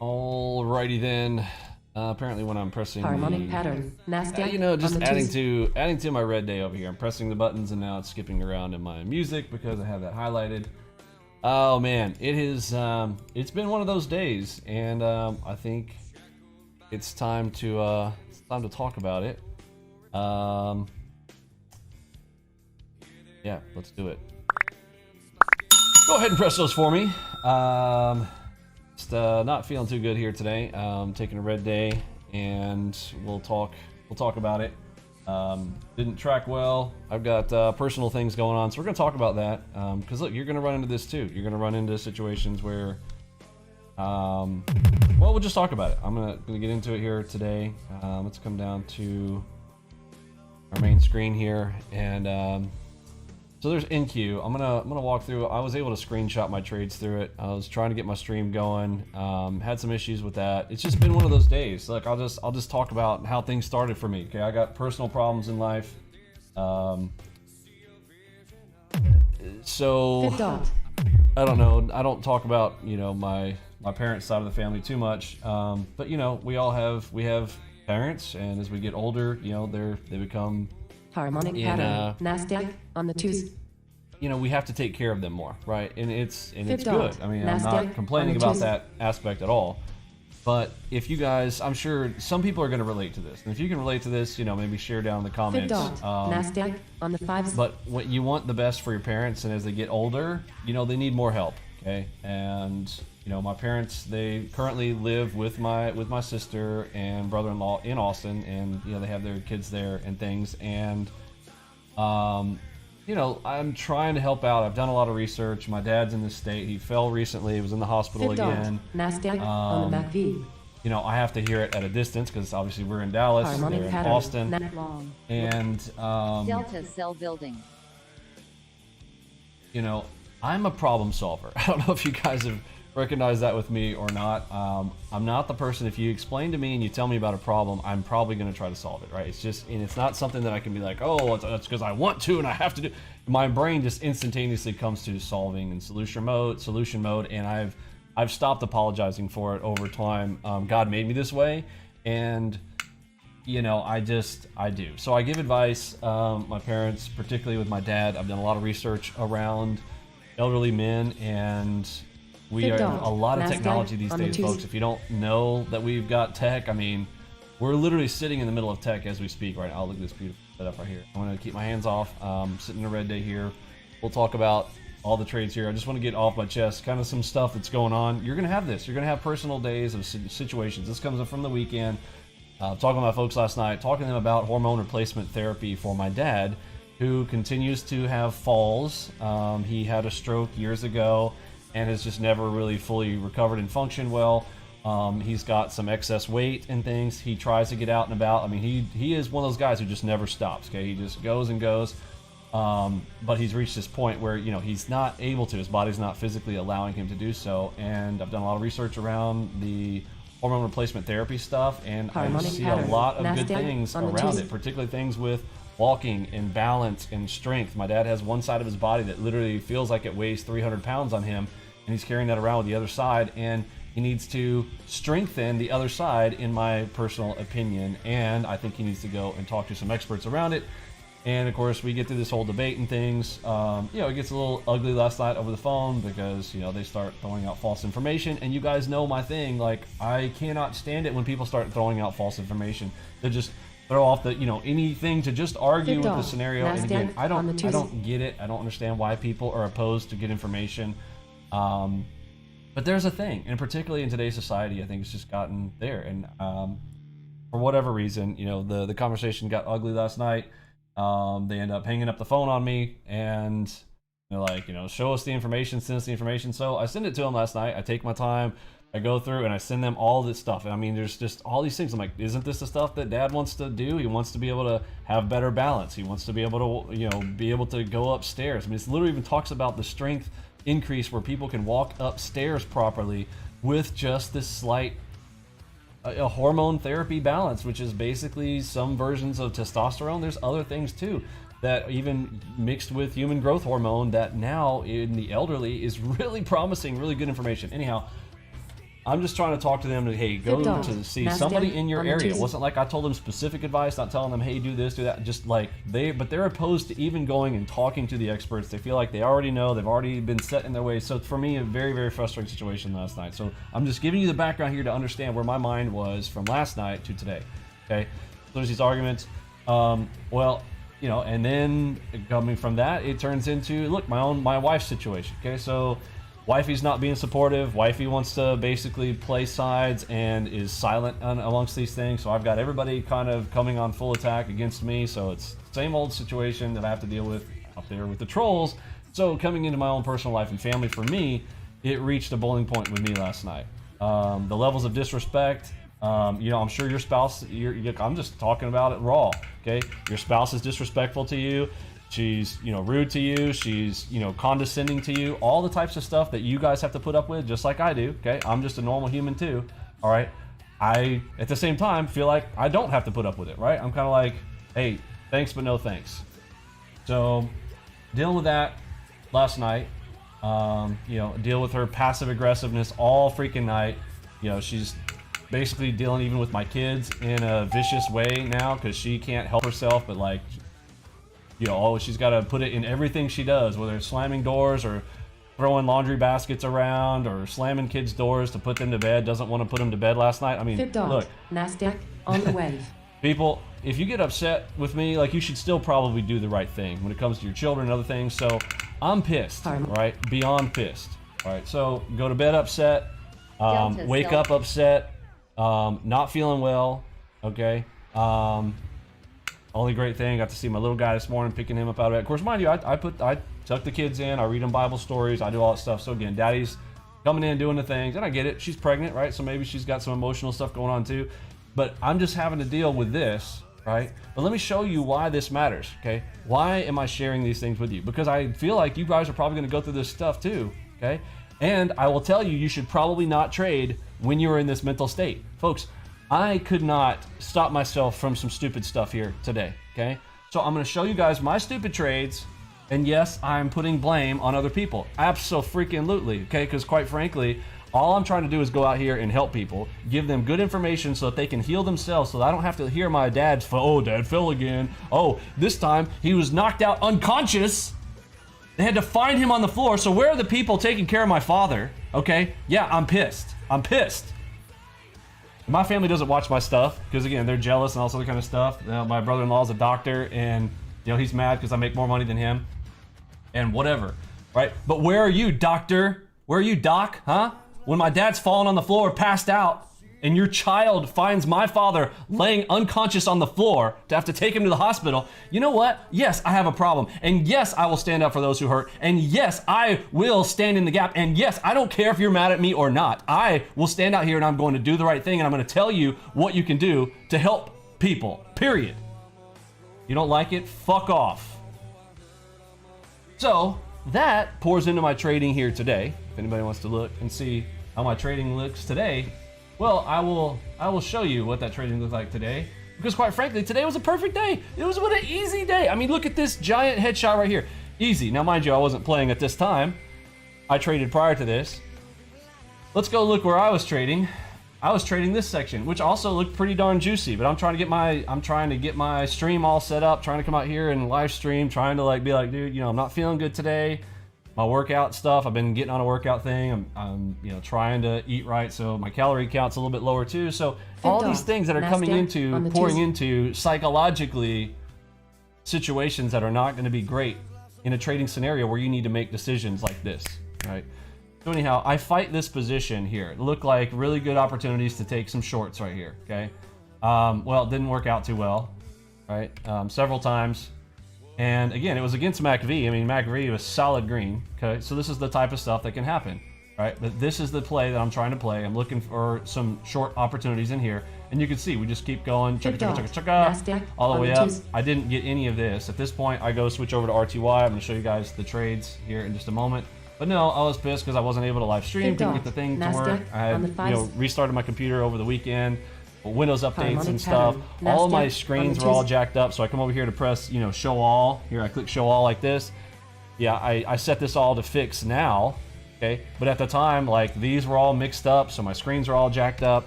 Alrighty then. Apparently, when I'm pressing Harmonic the, pattern. Nasdaq. just on the adding to my red day over here. I'm pressing the buttons and now it's skipping around in my music because I have that highlighted. Oh man, it's been one of those days, and I think it's time to talk about it. Yeah, let's do it. Go ahead and press those for me. Just not feeling too good here today. Taking a red day, and we'll talk about it. Didn't track well. I've got personal things going on, so we're gonna talk about that. Because look, you're gonna run into this too. You're gonna run into situations where, well, we'll just talk about it. I'm gonna get into it here today. Let's come down to our main screen here, and so there's NQ. I'm gonna walk through. I was able to screenshot my trades through it. I was trying to get my stream going. Had some issues with that. It's just been one of those days. Look, I'll just talk about how things started for me. Okay, I got personal problems in life. So I don't know. I don't talk about my parents' side of the family too much. But we have parents, and as we get older, they become harmonic pattern. Nasdaq on the twos. We have to take care of them more, right? And it's good. I mean, Nasdaq I'm not complaining about that aspect at all. But if you guys, I'm sure some people are going to relate to this. And if you can relate to this, maybe share down in the comments. Nasdaq on the fives. But what you want the best for your parents, and as they get older, they need more help. Okay, and my parents, they currently live with my sister and brother-in-law in Austin, and they have their kids there and things, and I'm trying to help out. I've done a lot of research. My dad's in this state. He fell recently. He was in the hospital again. Nasdaq on the MACV. I have to hear it at a distance because obviously we're in Dallas, harmonic they're in pattern. Austin, and Delta cell building. I'm a problem solver. I don't know if you guys have recognized that with me or not. I'm not the person, if you explain to me and you tell me about a problem, I'm probably going to try to solve it, right? It's not something that I can be like, oh, it's because I want to and I have to do. My brain just instantaneously comes to solving in solution mode, and I've stopped apologizing for it over time. God made me this way, and I do. So I give advice. My parents, particularly with my dad, I've done a lot of research around elderly men, and we are a lot of technology these days, folks. If you don't know that we've got tech, I mean, we're literally sitting in the middle of tech as we speak right now. Look at this beautiful setup right here. I'm going to keep my hands off. Sitting in a red day here. We'll talk about all the trades here. I just want to get off my chest kind of some stuff that's going on. You're going to have this. You're going to have personal days of situations. This comes up from the weekend. Talking to my folks last night, talking to them about hormone replacement therapy for my dad, who continues to have falls. He had a stroke years ago and has just never really fully recovered and functioned well. He's got some excess weight and things. He tries to get out and about. I mean, he is one of those guys who just never stops. Okay, he just goes and goes. But he's reached this point where he's not able to. His body's not physically allowing him to do so. And I've done a lot of research around the hormone replacement therapy stuff, and I see a lot of good things around it, particularly things with walking and balance and strength. My dad has one side of his body that literally feels like it weighs 300 pounds on him, and he's carrying that around with the other side, and he needs to strengthen the other side, in my personal opinion, and I think he needs to go and talk to some experts around it. And of course, we get through this whole debate and things. It gets a little ugly last night over the phone because they start throwing out false information, and you guys know my thing. Like, I cannot stand it when people start throwing out false information. They just throw off the anything to just argue with the scenario. And again, I don't get it. I don't understand why people are opposed to good information. But there's a thing, and particularly in today's society, I think it's just gotten there. And for whatever reason, the conversation got ugly last night. They end up hanging up the phone on me, and they're like, show us the information, send us the information. So I send it to them last night. I take my time, I go through, and I send them all this stuff. And I mean, there's just all these things. I'm like, isn't this the stuff that Dad wants to do? He wants to be able to have better balance. He wants to be able to, be able to go upstairs. I mean, it literally even talks about the strength increase where people can walk upstairs properly with just this slight a hormone therapy balance, which is basically some versions of testosterone. There's other things too that even mixed with human growth hormone that now in the elderly is really promising, really good information. Anyhow, I'm just trying to talk to them to, hey, go Flipped off. to see Nasdaq somebody in your on the area. It Tuesday. wasn't like I told them specific advice, not telling them, hey, do this, do that. Just like they're opposed to even going and talking to the experts. They feel like they already know, they've already been set in their ways. So for me, a very, very frustrating situation last night. So I'm just giving you the background here to understand where my mind was from last night to today. Okay, so there's these arguments. Well, you know, and then coming from that, it turns into, look, my wife's situation. Okay, so wifey's not being supportive. Wifey wants to basically play sides and is silent amongst these things. So I've got everybody kind of coming on full attack against me. So it's the same old situation that I have to deal with out there with the trolls. So coming into my own personal life and family, for me, it reached a boiling point with me last night. The levels of disrespect. You know, I'm sure your spouse, I'm just talking about it raw, okay? Your spouse is disrespectful to you. She's, you know, rude to you. She's, you know, condescending to you. All the types of stuff that you guys have to put up with, just like I do, okay? I'm just a normal human too, all right? I, at the same time, feel like I don't have to put up with it, right? I'm kind of like, hey, thanks, but no thanks. So, dealing with that last night, you know, deal with her passive aggressiveness all freaking night. You know, she's basically dealing even with my kids in a vicious way now because she can't help herself, but like, you know, she's got to put it in everything she does, whether it's slamming doors or throwing laundry baskets around or slamming kids' doors to put them to bed. Doesn't want to put them to bed last night. I mean, Flipped off. look, Nasdaq on the wave. people, if you get upset with me, like, you should still probably do the right thing when it comes to your children and other things. So I'm pissed, right? Beyond pissed. All right, so go to bed upset, wake up upset, not feeling well, okay? Only great thing, got to see my little guy this morning, picking him up out of bed. Of course, mind you, I tuck the kids in, I read them Bible stories, I do all that stuff. So again, daddy's coming in, doing the things, and I get it. She's pregnant, right? So maybe she's got some emotional stuff going on too. But I'm just having to deal with this, right? But let me show you why this matters, okay? Why am I sharing these things with you? Because I feel like you guys are probably gonna go through this stuff too, okay? And I will tell you, you should probably not trade when you are in this mental state. Folks, I could not stop myself from some stupid stuff here today, okay? So I'm gonna show you guys my stupid trades, and yes, I'm putting blame on other people. Abso-freaking-lutely, okay? Because quite frankly, all I'm trying to do is go out here and help people, give them good information so that they can heal themselves, so that I don't have to hear my dad fell again. Oh, this time he was knocked out unconscious. They had to find him on the floor. So where are the people taking care of my father? Okay, yeah, I'm pissed. I'm pissed. My family doesn't watch my stuff because, again, they're jealous and all this other kind of stuff. You know, my brother-in-law is a doctor, and you know he's mad because I make more money than him, and whatever, right? But where are you, doctor? Where are you, doc? Huh? When my dad's fallen on the floor, passed out, and your child finds my father laying unconscious on the floor to have to take him to the hospital, you know what? Yes, I have a problem. And yes, I will stand up for those who hurt. And yes, I will stand in the gap. And yes, I don't care if you're mad at me or not. I will stand out here and I'm going to do the right thing. And I'm going to tell you what you can do to help people, period. You don't like it? Fuck off. So that pours into my trading here today. If anybody wants to look and see how my trading looks today, well, I will show you what that trading looked like today. Because quite frankly, today was a perfect day. It was what an easy day. I mean, look at this giant headshot right here. Easy. Now, mind you, I wasn't playing at this time. I traded prior to this. Let's go look where I was trading. I was trading this section, which also looked pretty darn juicy. But I'm trying to get my stream all set up, trying to come out here and live stream, trying to like be like, dude, you know, I'm not feeling good today. My workout stuff, I've been getting on a workout thing. I'm you know, trying to eat right, so my calorie count's a little bit lower too. So all these things that are coming into, pouring into psychologically situations that are not going to be great in a trading scenario where you need to make decisions like this, right? So anyhow, I fight this position here. It looked like really good opportunities to take some shorts right here, okay? Well, it didn't work out too well, right? Several times. And again, it was against MACV. I mean, MACV was solid green. Okay, so this is the type of stuff that can happen, right? But this is the play that I'm trying to play. I'm looking for some short opportunities in here, and you can see we just keep going, all the way up. I didn't get any of this. At this point, I go switch over to RTY. I'm going to show you guys the trades here in just a moment. But no, I was pissed because I wasn't able to live stream, couldn't get the thing to work. I had, restarted my computer over the weekend. Windows updates and stuff. All of my screens were all jacked up, so I come over here to press, show all. Here I click show all like this. Yeah, I set this all to fix now, Okay, but at the time, like these were all mixed up, so my screens are all jacked up.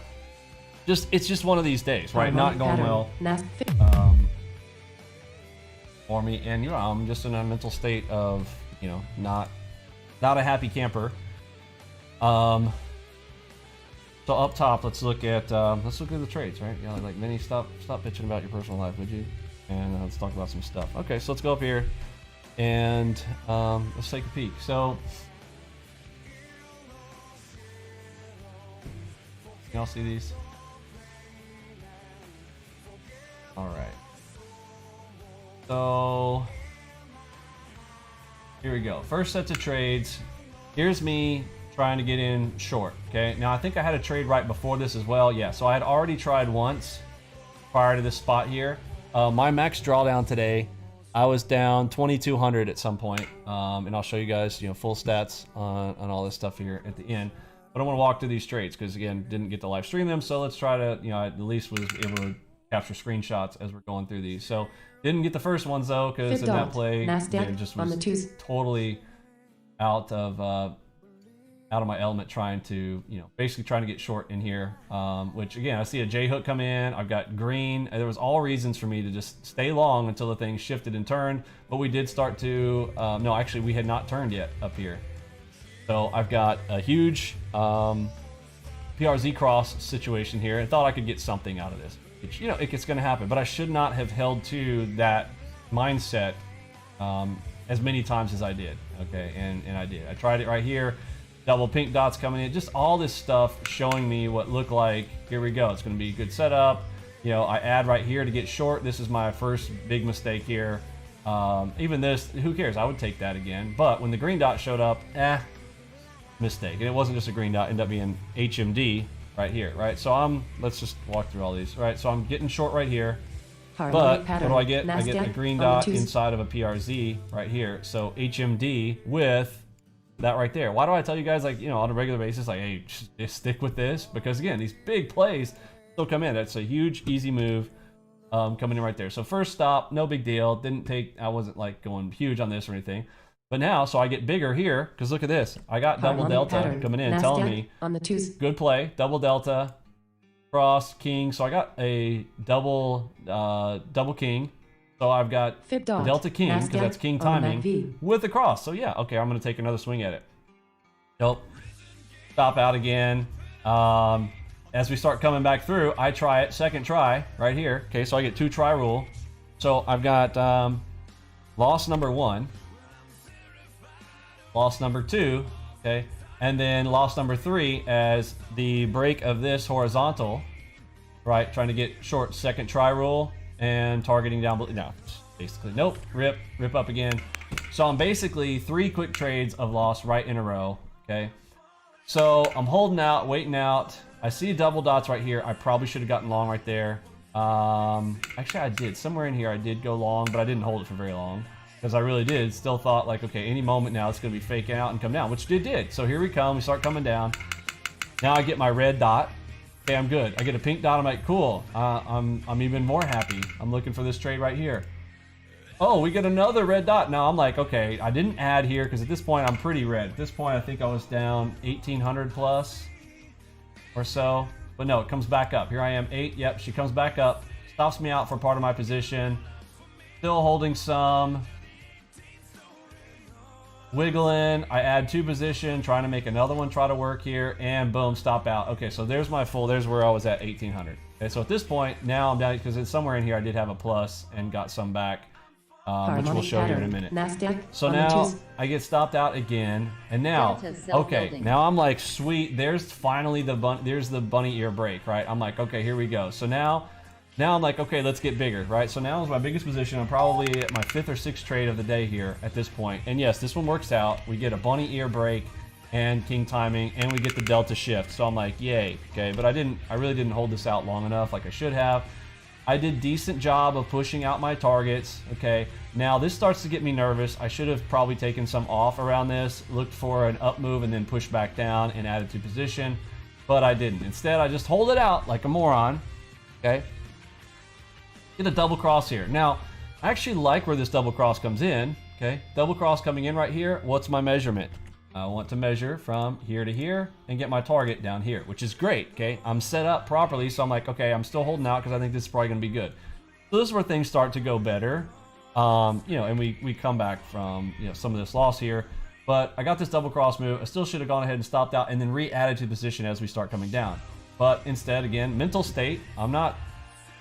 It's just one of these days, right? Not going well for me, and you know, I'm just in a mental state of, you know, not a happy camper. So up top, let's look at the trades, right? Yeah, like Vinny, stop bitching about your personal life, would you? And let's talk about some stuff. Okay, so let's go up here and let's take a peek. So y'all see these? All right. So here we go. First set of trades. Here's me trying to get in short. Okay. Now I think I had a trade right before this as well. Yeah. So I had already tried once prior to this spot here. My max drawdown today, I was down 2,200 at some point. And I'll show you guys, you know, full stats on all this stuff here at the end. But I want to walk through these trades because, again, didn't get to live stream them. So let's try to, you know, at least was able to capture screenshots as we're going through these. So didn't get the first ones though, because in that play, it just was totally out of my element, trying to, you know, basically trying to get short in here. Which again, I see a J hook come in. I've got green. There was all reasons for me to just stay long until the thing shifted and turned. But we did start to. No, actually, we had not turned yet up here. So I've got a huge PRZ cross situation here, and thought I could get something out of this. Which, you know, it's going to happen, but I should not have held to that mindset as many times as I did. Okay, and I did. I tried it right here. Double pink dots coming in. Just all this stuff showing me what looked like, here we go, it's going to be a good setup. You know, I add right here to get short. This is my first big mistake here. Even this, who cares? I would take that again. But when the green dot showed up, mistake. And it wasn't just a green dot, it ended up being HMD right here, right? So let's just walk through all these, right? So I'm getting short right here. But what do I get? I get a green dot inside of a PRZ right here. So HMD with that right there. Why do I tell you guys, like, you know, on a regular basis, like, hey, just stick with this? Because again, these big plays still come in. That's a huge, easy move coming in right there. So first stop, no big deal. I wasn't like going huge on this or anything. But now, so I get bigger here, because look at this. I got double delta coming in, telling me, on the twos. Good play, double delta, cross, king. So I got a double king. So I've got delta king, because that's king timing, with the cross. So yeah, okay, I'm going to take another swing at it. Nope. Stop out again. As we start coming back through, I try it, second try, right here. Okay, so I get 2 try rule. So I've got loss number 1. Loss number 2, okay, and then loss number 3 as the break of this horizontal, right? Trying to get short, second try rule and targeting down below. No, basically, nope, rip up again. So I'm basically 3 quick trades of loss right in a row, okay? So I'm holding out, waiting out. I see double dots right here. I probably should have gotten long right there. Actually, I did. Somewhere in here I did go long, but I didn't hold it for very long. Because I really did, still thought like, okay, any moment now it's going to be faking out and come down, which it did. So here we come, we start coming down. Now I get my red dot. Okay, I'm good. I get a pink dot, I'm like, cool. I'm even more happy. I'm looking for this trade right here. Oh, we get another red dot. Now I'm like, okay, I didn't add here because at this point I'm pretty red. At this point I think I was down 1,800 plus or so. But no, it comes back up. Here I am, 8. Yep, she comes back up. Stops me out for part of my position. Still holding some. Wiggling, I add 2 position, trying to make another one try to work here, and boom, stop out. Okay, so there's my full, there's where I was at 1,800. Okay, so at this point, now I'm down, because it's somewhere in here I did have a plus and got some back, which we'll show you in a minute. So now I get stopped out again, and now, okay, now I'm like, sweet, there's finally the bunny ear break, right? I'm like, okay, here we go. So now I'm like, okay, let's get bigger, right? So now is my biggest position. I'm probably at my 5th or 6th trade of the day here at this point. And yes, this one works out. We get a bunny ear break and king timing, and we get the delta shift. So I'm like, yay, okay. But I really didn't hold this out long enough like I should have. I did decent job of pushing out my targets, okay. Now this starts to get me nervous. I should have probably taken some off around this, looked for an up move and then pushed back down and added to position, but I didn't. Instead, I just hold it out like a moron, okay. Get a double cross here. Now, I actually like where this double cross comes in, okay? Double cross coming in right here. What's my measurement? I want to measure from here to here and get my target down here, which is great, okay? I'm set up properly, so I'm like, okay, I'm still holding out because I think this is probably going to be good. So this is where things start to go better, you know, and we come back from, you know, some of this loss here. But I got this double cross move. I still should have gone ahead and stopped out and then re-added to the position as we start coming down. But instead, again, mental state, I'm not,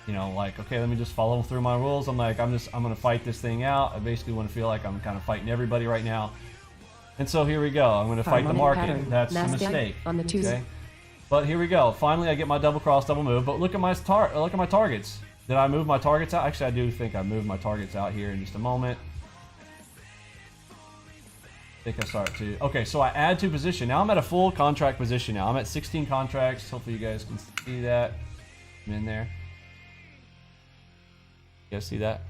you know, like, okay, let me just follow through my rules. I'm like, I'm going to fight this thing out. I basically want to feel like I'm kind of fighting everybody right now. And so here we go. I'm going to fight the market. Pattern. That's a Nasdaq mistake. on the Tuesday. Okay? But here we go. Finally, I get my double cross, double move. But look at my targets. Did I move my targets out? Actually, I do think I moved my targets out here in just a moment. I think I start to. Okay, so I add to position. Now I'm at a full contract position now. I'm at 16 contracts. Hopefully you guys can see that. I'm in there. You guys see that?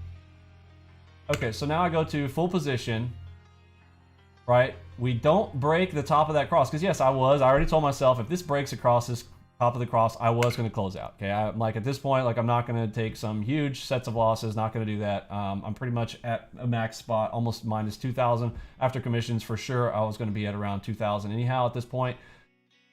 Okay, so now I go to full position. Right? We don't break the top of that cross. Because yes, I already told myself if this breaks across this top of the cross, I was going to close out. Okay, I'm like at this point, like I'm not going to take some huge sets of losses. Not going to do that. I'm pretty much at a max spot, almost minus 2,000 after commissions for sure. I was going to be at around 2,000 anyhow at this point.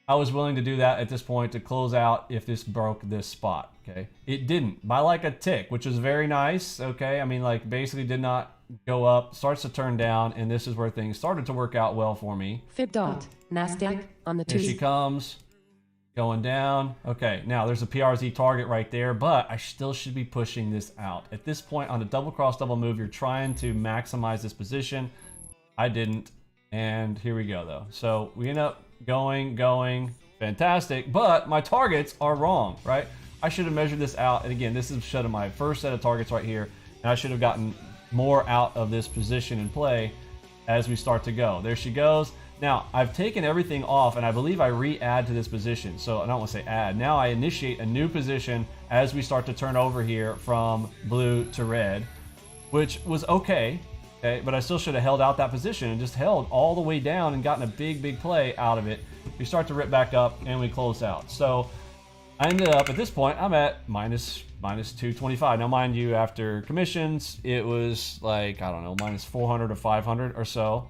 I was willing to do that at this point to close out if this broke this spot. Okay, it didn't by like a tick, which was very nice. Okay, I mean like basically did not go up, starts to turn down, and this is where things started to work out well for me. Fib dot. Nasdaq on the Here she Tuesday. comes. Going down. Okay, now there's a PRZ target right there, but I still should be pushing this out. At this point on the double cross, double move, you're trying to maximize this position. I didn't, and here we go though. So we end up going, fantastic, but my targets are wrong, right? I should have measured this out, and again, this is should have my first set of targets right here, and I should have gotten more out of this position in play as we start to go. There she goes. Now, I've taken everything off, and I believe I re-add to this position. So I don't want to say add. Now I initiate a new position as we start to turn over here from blue to red, which was okay, but I still should have held out that position and just held all the way down and gotten a big play out of it. We start to rip back up, and we close out. So I ended up, at this point, I'm at minus 225. Now, mind you, after commissions, it was like, I don't know, minus 400 or 500 or so.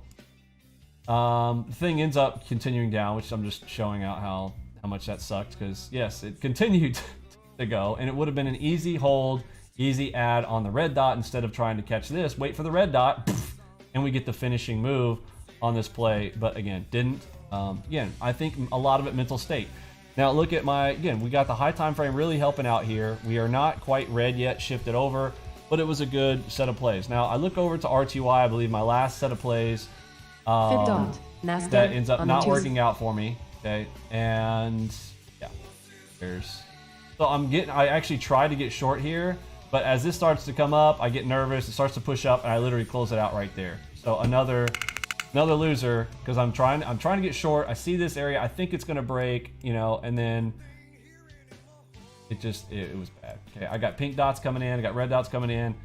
The thing ends up continuing down, which I'm just showing out how much that sucked, because yes, it continued to go, and it would have been an easy hold, easy add on the red dot instead of trying to catch this, wait for the red dot, and we get the finishing move on this play, but again, didn't. Again, I think a lot of it mental state. Now look at again, we got the high time frame really helping out here. We are not quite red yet, shifted over, but it was a good set of plays. Now I look over to RTY, I believe my last set of plays, Fib dot. Nasdaq that ends up on the not Tuesday. working out for me. Okay, and yeah, so I actually tried to get short here, but as this starts to come up, I get nervous. It starts to push up, and I literally close it out right there. So another loser, because I'm trying to get short. I see this area. I think it's gonna break, you know, and then it was bad. Okay, I got pink dots coming in. I got red dots coming in.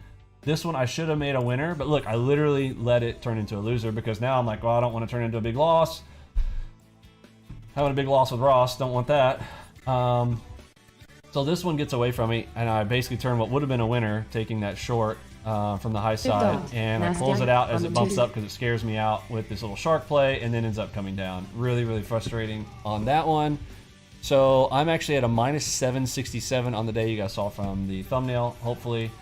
This one I should have made a winner, but look, I literally let it turn into a loser because now I'm like, well, I don't want to turn into a big loss. Having a big loss with Ross, don't want that. So this one gets away from me, and I basically turn what would have been a winner, taking that short from the high side, and I close it out as it bumps up because it scares me out with this little shark play, and then ends up coming down. Really frustrating on that one. So I'm actually at a minus 767 on the day, you guys saw from the thumbnail, hopefully.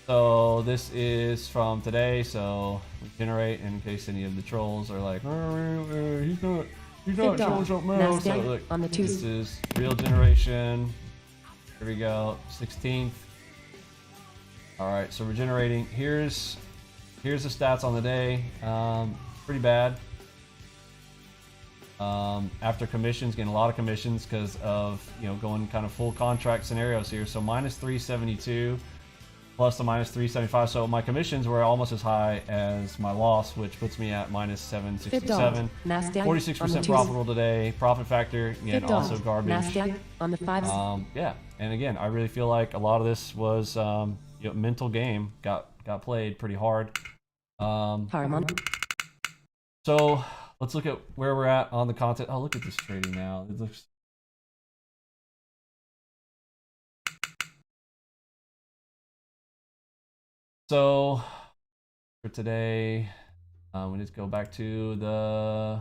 So this is from today, so we generate in case any of the trolls are like, he's not showing something else. So look, on the this Tuesday. is real generation. Here we go, 16th. All right, so we're generating. Here's the stats on the day. Pretty bad. After commissions, getting a lot of commissions because of, you know, going kind of full contract scenarios here. So minus 372 plus the minus 375. So my commissions were almost as high as my loss, which puts me at minus 767. Nasdaq 46% profitable today. Profit factor, again, also garbage. Nasdaq on the 5. Yeah, and again, I really feel like a lot of this was you know, mental game. Got played pretty hard. Paramount. So let's look at where we're at on the content. Oh, look at this trading now. It looks. So for today, we need to go back to the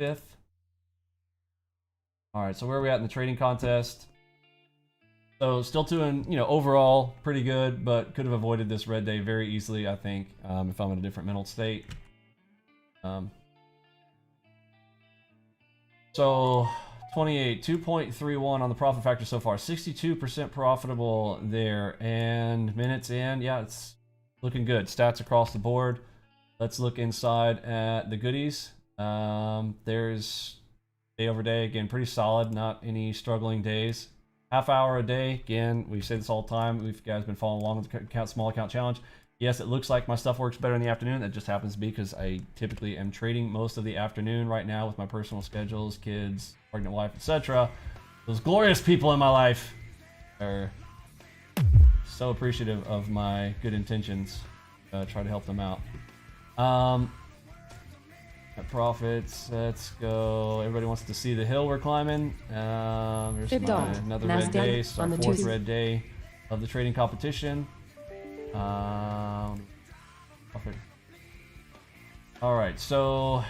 5th. All right, so where are we at in the trading contest? So still doing, you know, overall pretty good, but could have avoided this red day very easily, I think, if I'm in a different mental state. So 28, 2.31 on the profit factor so far, 62% profitable there, and minutes in, yeah, it's looking good. Stats across the board. Let's look inside at the goodies. There's day over day, again, pretty solid, not any struggling days. Half hour a day, again, we say this all the time. We've guys been following along with the small account challenge. Yes, it looks like my stuff works better in the afternoon. That just happens to be because I typically am trading most of the afternoon right now with my personal schedules, kids, pregnant wife, etc. Those glorious people in my life are so appreciative of my good intentions. Try to help them out. Profits, let's go. Everybody wants to see the hill we're climbing. Here's another red day. So our 4th red day of the trading competition. Profit. All right, so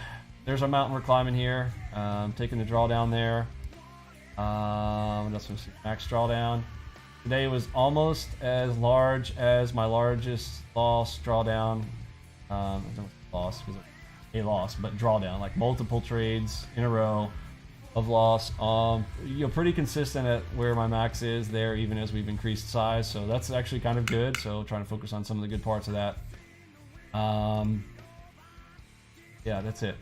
there's our mountain we're climbing here. Taking the drawdown there. What else was max drawdown? Today was almost as large as my largest loss drawdown. Loss because a loss, but drawdown, like multiple trades in a row of loss. You know, pretty consistent at where my max is there, even as we've increased size. So that's actually kind of good. So trying to focus on some of the good parts of that. Yeah, that's it.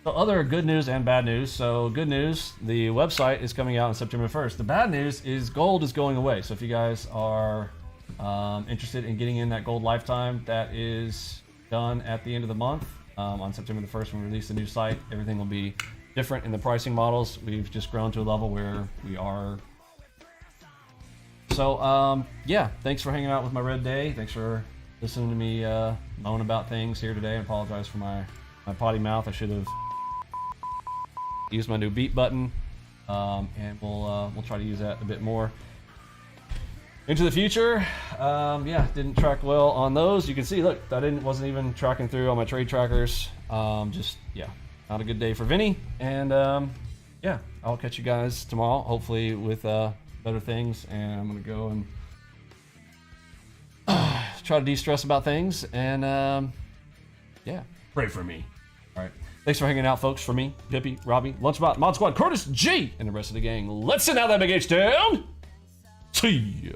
So other good news and bad news. So good news, the website is coming out on September 1st. The bad news is gold is going away. So if you guys are interested in getting in that gold lifetime, that is done at the end of the month. On September the 1st, when we release the new site, everything will be different in the pricing models. We've just grown to a level where we are. So, yeah, thanks for hanging out with my red day. Thanks for listening to me moan about things here today. I apologize for my potty mouth. I should have used my new beat button, and we'll try to use that a bit more into the future. Yeah, didn't track well on those. You can see, look, I wasn't even tracking through on my trade trackers. Just, yeah, not a good day for Vinny. And yeah, I'll catch you guys tomorrow, hopefully with better things. And I'm gonna go and try to de-stress about things. And yeah, pray for me. All right, thanks for hanging out, folks. For me, Dippy, Robbie, Lunchbot, Mod Squad, Curtis, G, and the rest of the gang. Let's send out that big H down. See ya.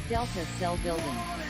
Delta Cell Building.